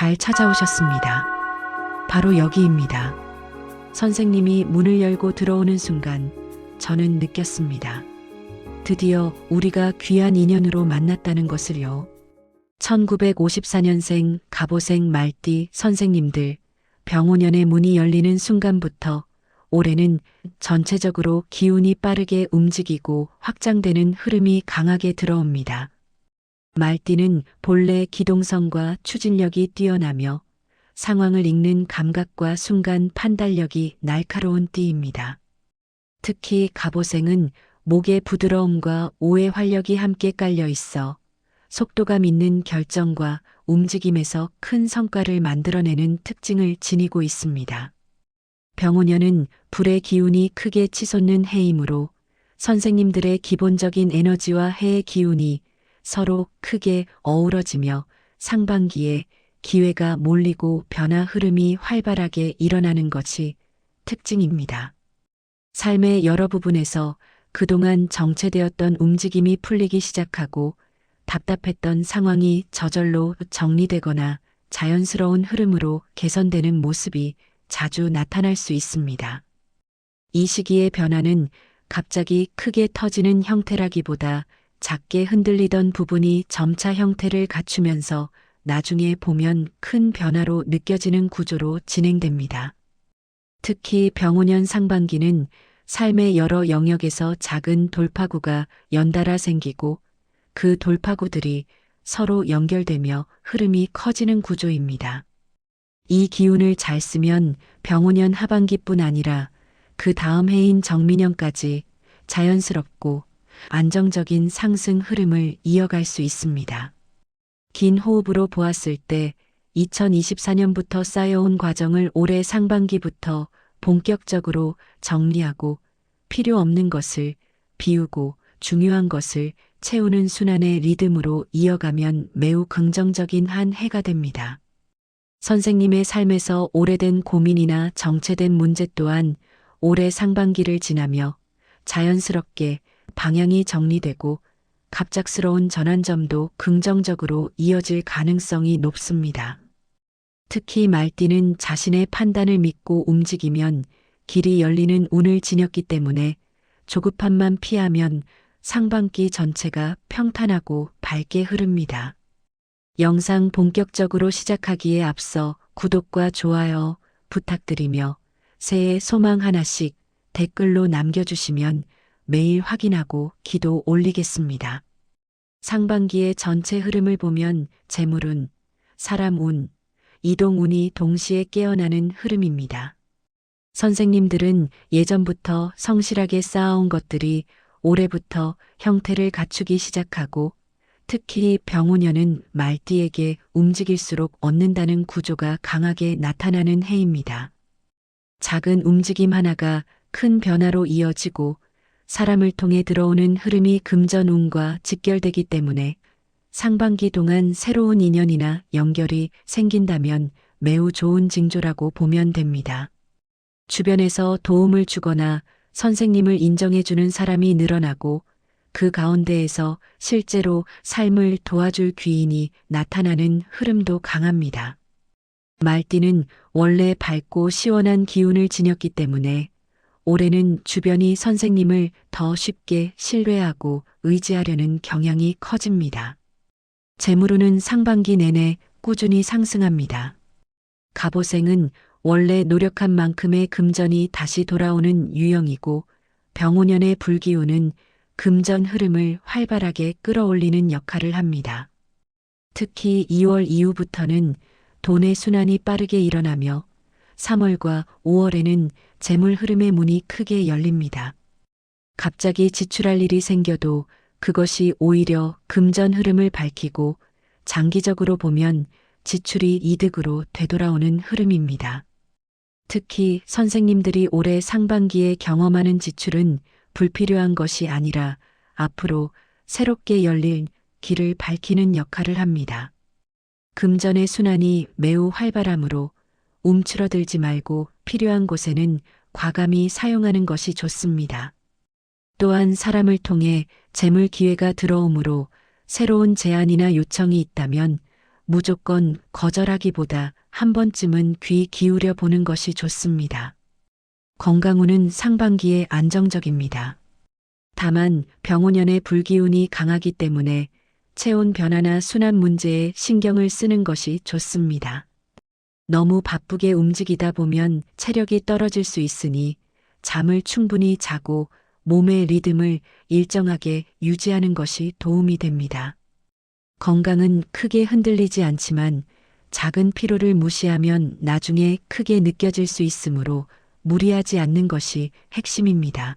잘 찾아오셨습니다. 바로 여기입니다. 선생님이 문을 열고 들어오는 순간 저는 느꼈습니다. 드디어 우리가 귀한 인연으로 만났다는 것을요. 1954년생 갑오생 말띠 선생님들, 병오년의 문이 열리는 순간부터 올해는 전체적으로 기운이 빠르게 움직이고 확장되는 흐름이 강하게 들어옵니다. 말띠는 본래 기동성과 추진력이 뛰어나며 상황을 읽는 감각과 순간 판단력이 날카로운 띠입니다. 특히 갑오생은 목의 부드러움과 오의 활력이 함께 깔려 있어 속도감 있는 결정과 움직임에서 큰 성과를 만들어내는 특징을 지니고 있습니다. 병오년은 불의 기운이 크게 치솟는 해이므로 선생님들의 기본적인 에너지와 해의 기운이 서로 크게 어우러지며 상반기에 기회가 몰리고 변화 흐름이 활발하게 일어나는 것이 특징입니다. 삶의 여러 부분에서 그동안 정체되었던 움직임이 풀리기 시작하고 답답했던 상황이 저절로 정리되거나 자연스러운 흐름으로 개선되는 모습이 자주 나타날 수 있습니다. 이 시기의 변화는 갑자기 크게 터지는 형태라기보다 작게 흔들리던 부분이 점차 형태를 갖추면서 나중에 보면 큰 변화로 느껴지는 구조로 진행됩니다. 특히 병오년 상반기는 삶의 여러 영역에서 작은 돌파구가 연달아 생기고 그 돌파구들이 서로 연결되며 흐름이 커지는 구조입니다. 이 기운을 잘 쓰면 병오년 하반기뿐 아니라 그 다음 해인 정민년까지 자연스럽고 안정적인 상승 흐름을 이어갈 수 있습니다. 긴 호흡으로 보았을 때 2024년부터 쌓여온 과정을 올해 상반기부터 본격적으로 정리하고 필요 없는 것을 비우고 중요한 것을 채우는 순환의 리듬으로 이어가면 매우 긍정적인 한 해가 됩니다. 선생님의 삶에서 오래된 고민이나 정체된 문제 또한 올해 상반기를 지나며 자연스럽게 방향이 정리되고 갑작스러운 전환점도 긍정적으로 이어질 가능성이 높습니다. 특히 말띠는 자신의 판단을 믿고 움직이면 길이 열리는 운을 지녔기 때문에 조급함만 피하면 상반기 전체가 평탄하고 밝게 흐릅니다. 영상 본격적으로 시작하기에 앞서 구독과 좋아요 부탁드리며 새해 소망 하나씩 댓글로 남겨주시면 매일 확인하고 기도 올리겠습니다. 상반기의 전체 흐름을 보면 재물운, 사람운, 이동운이 동시에 깨어나는 흐름입니다. 선생님들은 예전부터 성실하게 쌓아온 것들이 올해부터 형태를 갖추기 시작하고 특히 병오년은 말띠에게 움직일수록 얻는다는 구조가 강하게 나타나는 해입니다. 작은 움직임 하나가 큰 변화로 이어지고 사람을 통해 들어오는 흐름이 금전운과 직결되기 때문에 상반기 동안 새로운 인연이나 연결이 생긴다면 매우 좋은 징조라고 보면 됩니다. 주변에서 도움을 주거나 선생님을 인정해주는 사람이 늘어나고 그 가운데에서 실제로 삶을 도와줄 귀인이 나타나는 흐름도 강합니다. 말띠는 원래 밝고 시원한 기운을 지녔기 때문에 올해는 주변이 선생님을 더 쉽게 신뢰하고 의지하려는 경향이 커집니다. 재물운은 상반기 내내 꾸준히 상승합니다. 갑오생은 원래 노력한 만큼의 금전이 다시 돌아오는 유형이고 병오년의 불기운은 금전 흐름을 활발하게 끌어올리는 역할을 합니다. 특히 2월 이후부터는 돈의 순환이 빠르게 일어나며 3월과 5월에는 재물 흐름의 문이 크게 열립니다. 갑자기 지출할 일이 생겨도 그것이 오히려 금전 흐름을 밝히고 장기적으로 보면 지출이 이득으로 되돌아오는 흐름입니다. 특히 선생님들이 올해 상반기에 경험하는 지출은 불필요한 것이 아니라 앞으로 새롭게 열릴 길을 밝히는 역할을 합니다. 금전의 순환이 매우 활발하므로 움츠러들지 말고 필요한 곳에는 과감히 사용하는 것이 좋습니다. 또한 사람을 통해 재물 기회가 들어오므로 새로운 제안이나 요청이 있다면 무조건 거절하기보다 한 번쯤은 귀 기울여 보는 것이 좋습니다. 건강운은 상반기에 안정적입니다. 다만 병오년의 불기운이 강하기 때문에 체온 변화나 순환 문제에 신경을 쓰는 것이 좋습니다. 너무 바쁘게 움직이다 보면 체력이 떨어질 수 있으니 잠을 충분히 자고 몸의 리듬을 일정하게 유지하는 것이 도움이 됩니다. 건강은 크게 흔들리지 않지만 작은 피로를 무시하면 나중에 크게 느껴질 수 있으므로 무리하지 않는 것이 핵심입니다.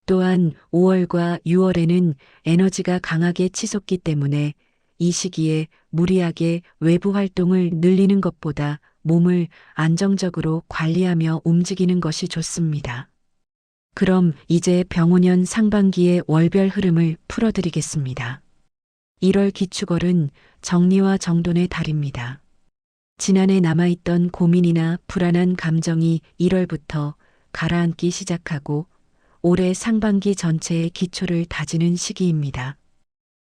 또한 5월과 6월에는 에너지가 강하게 치솟기 때문에 이 시기에 무리하게 외부 활동을 늘리는 것보다 몸을 안정적으로 관리하며 움직이는 것이 좋습니다. 그럼 이제 병오년 상반기의 월별 흐름을 풀어드리겠습니다. 1월 기축월은 정리와 정돈의 달입니다. 지난해 남아있던 고민이나 불안한 감정이 1월부터 가라앉기 시작하고 올해 상반기 전체의 기초를 다지는 시기입니다.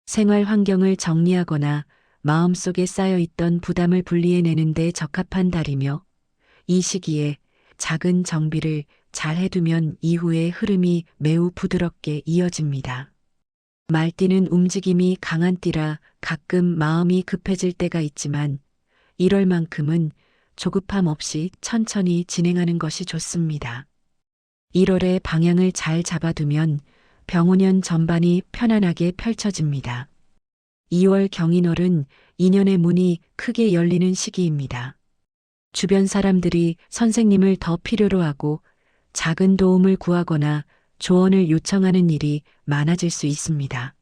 생활 환경을 정리하거나 마음속에 쌓여있던 부담을 분리해내는 데 적합한 달이며 이 시기에 작은 정비를 잘 해두면 이후의 흐름이 매우 부드럽게 이어집니다. 말띠는 움직임이 강한 띠라 가끔 마음이 급해질 때가 있지만 1월만큼은 조급함 없이 천천히 진행하는 것이 좋습니다. 1월의 방향을 잘 잡아두면 병오년 전반이 편안하게 펼쳐집니다. 2월 경인월은 인연의 문이 크게 열리는 시기입니다. 주변 사람들이 선생님을 더 필요로 하고 작은 도움을 구하거나 조언을 요청하는 일이 많아질 수 있습니다.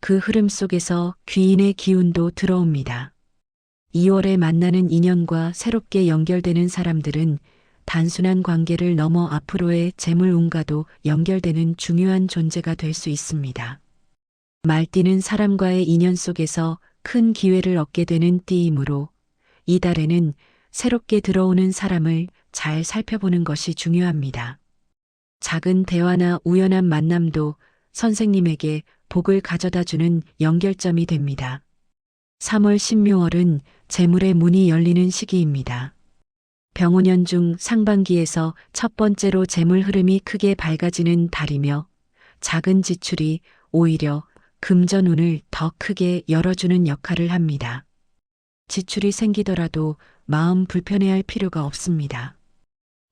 그 흐름 속에서 귀인의 기운도 들어옵니다. 2월에 만나는 인연과 새롭게 연결되는 사람들은 단순한 관계를 넘어 앞으로의 재물운과도 연결되는 중요한 존재가 될 수 있습니다. 말띠는 사람과의 인연 속에서 큰 기회를 얻게 되는 띠이므로 이 달에는 새롭게 들어오는 사람을 잘 살펴보는 것이 중요합니다. 작은 대화나 우연한 만남도 선생님에게 복을 가져다주는 연결점이 됩니다. 3월 신묘월은 재물의 문이 열리는 시기입니다. 병오년 중 상반기에서 첫 번째로 재물 흐름이 크게 밝아지는 달이며 작은 지출이 오히려 금전운을 더 크게 열어주는 역할을 합니다. 지출이 생기더라도 마음 불편해할 필요가 없습니다.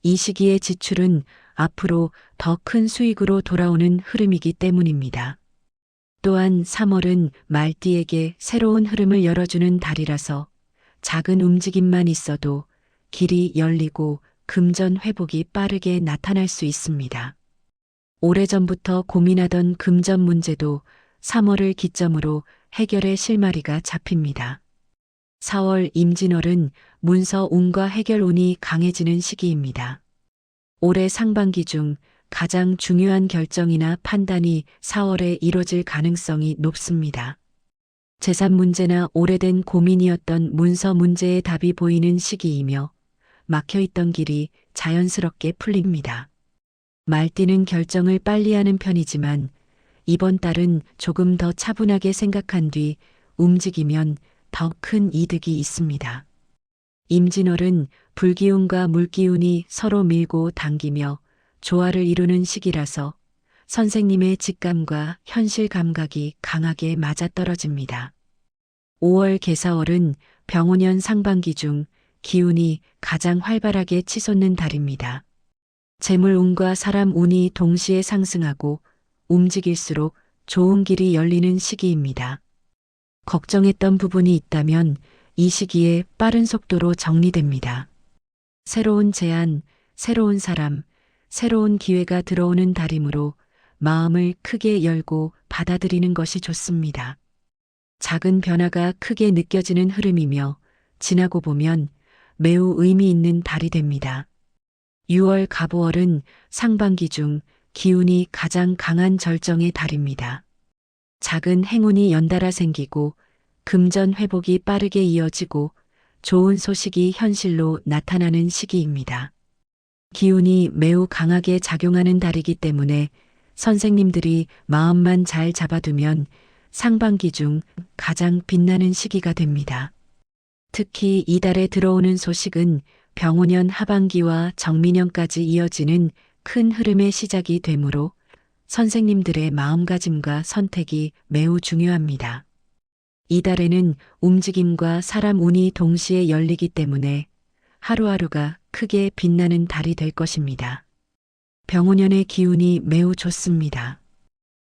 이 시기의 지출은 앞으로 더 큰 수익으로 돌아오는 흐름이기 때문입니다. 또한 3월은 말띠에게 새로운 흐름을 열어주는 달이라서 작은 움직임만 있어도 길이 열리고 금전 회복이 빠르게 나타날 수 있습니다. 오래전부터 고민하던 금전 문제도 3월을 기점으로 해결의 실마리가 잡힙니다. 4월 임진월은 문서 운과 해결 운이 강해지는 시기입니다. 올해 상반기 중 가장 중요한 결정이나 판단이 4월에 이뤄질 가능성이 높습니다. 재산 문제나 오래된 고민이었던 문서 문제의 답이 보이는 시기이며 막혀있던 길이 자연스럽게 풀립니다. 말띠는 결정을 빨리 하는 편이지만 이번 달은 조금 더 차분하게 생각한 뒤 움직이면 더 큰 이득이 있습니다. 임진월은 불기운과 물기운이 서로 밀고 당기며 조화를 이루는 시기라서 선생님의 직감과 현실 감각이 강하게 맞아떨어집니다. 5월 개사월은 병오년 상반기 중 기운이 가장 활발하게 치솟는 달입니다. 재물운과 사람운이 동시에 상승하고 움직일수록 좋은 길이 열리는 시기입니다. 걱정했던 부분이 있다면 이 시기에 빠른 속도로 정리됩니다. 새로운 제안, 새로운 사람, 새로운 기회가 들어오는 달이므로 마음을 크게 열고 받아들이는 것이 좋습니다. 작은 변화가 크게 느껴지는 흐름이며 지나고 보면 매우 의미 있는 달이 됩니다. 6월 갑오월은 상반기 중 기운이 가장 강한 절정의 달입니다. 작은 행운이 연달아 생기고 금전 회복이 빠르게 이어지고 좋은 소식이 현실로 나타나는 시기입니다. 기운이 매우 강하게 작용하는 달이기 때문에 선생님들이 마음만 잘 잡아두면 상반기 중 가장 빛나는 시기가 됩니다. 특히 이달에 들어오는 소식은 병오년 하반기와 정민년까지 이어지는 큰 흐름의 시작이 되므로 선생님들의 마음가짐과 선택이 매우 중요합니다. 이달에는 움직임과 사람 운이 동시에 열리기 때문에 하루하루가 크게 빛나는 달이 될 것입니다. 병오년의 기운이 매우 좋습니다.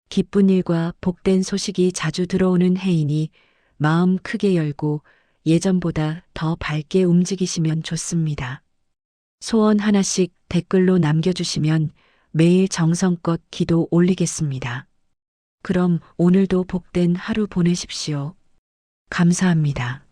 기쁜 일과 복된 소식이 자주 들어오는 해이니 마음 크게 열고 예전보다 더 밝게 움직이시면 좋습니다. 소원 하나씩 댓글로 남겨주시면 매일 정성껏 기도 올리겠습니다. 그럼 오늘도 복된 하루 보내십시오. 감사합니다.